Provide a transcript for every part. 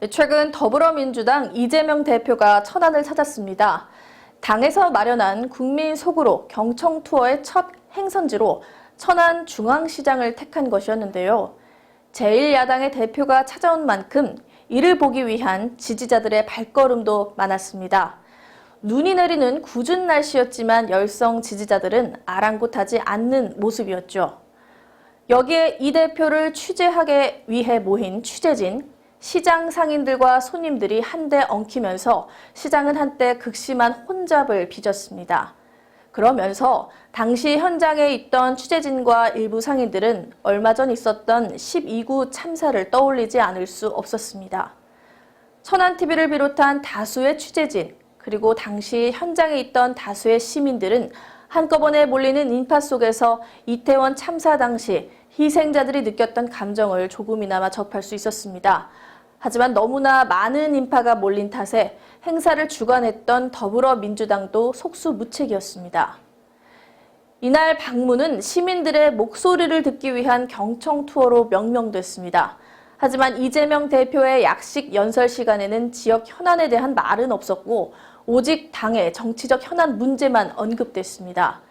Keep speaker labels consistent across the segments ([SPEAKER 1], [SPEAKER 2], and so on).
[SPEAKER 1] 최근 더불어민주당 이재명 대표가 천안을 찾았습니다. 당에서 마련한 국민 속으로 경청 투어의 첫 행선지로 천안 중앙시장을 택한 것이었는데요. 제1야당의 대표가 찾아온 만큼 이를 보기 위한 지지자들의 발걸음도 많았습니다. 눈이 내리는 궂은 날씨였지만 열성 지지자들은 아랑곳하지 않는 모습이었죠. 여기에 이 대표를 취재하기 위해 모인 취재진, 시장 상인들과 손님들이 한데 엉키면서 시장은 한때 극심한 혼잡을 빚었습니다. 그러면서 당시 현장에 있던 취재진과 일부 상인들은 얼마 전 있었던 12구 참사를 떠올리지 않을 수 없었습니다. 천안TV를 비롯한 다수의 취재진, 그리고 당시 현장에 있던 다수의 시민들은 한꺼번에 몰리는 인파 속에서 이태원 참사 당시 희생자들이 느꼈던 감정을 조금이나마 접할 수 있었습니다. 하지만 너무나 많은 인파가 몰린 탓에 행사를 주관했던 더불어민주당도 속수무책이었습니다. 이날 방문은 시민들의 목소리를 듣기 위한 경청 투어로 명명됐습니다. 하지만 이재명 대표의 약식 연설 시간에는 지역 현안에 대한 말은 없었고 오직 당의 정치적 현안 문제만 언급됐습니다.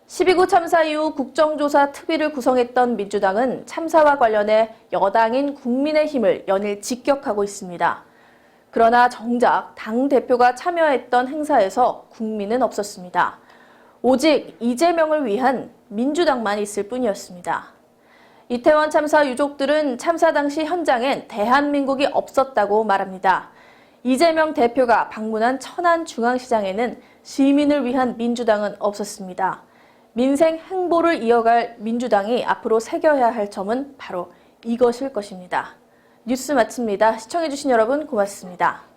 [SPEAKER 1] 12구 참사 이후 국정조사 특위를 구성했던 민주당은 참사와 관련해 여당인 국민의힘을 연일 직격하고 있습니다. 그러나 정작 당대표가 참여했던 행사에서 국민은 없었습니다. 오직 이재명을 위한 민주당만 있을 뿐이었습니다. 이태원 참사 유족들은 참사 당시 현장엔 대한민국이 없었다고 말합니다. 이재명 대표가 방문한 천안중앙시장에는 시민을 위한 민주당은 없었습니다. 민생 행보를 이어갈 민주당이 앞으로 새겨야 할 점은 바로 이것일 것입니다. 뉴스 마칩니다. 시청해주신 여러분 고맙습니다.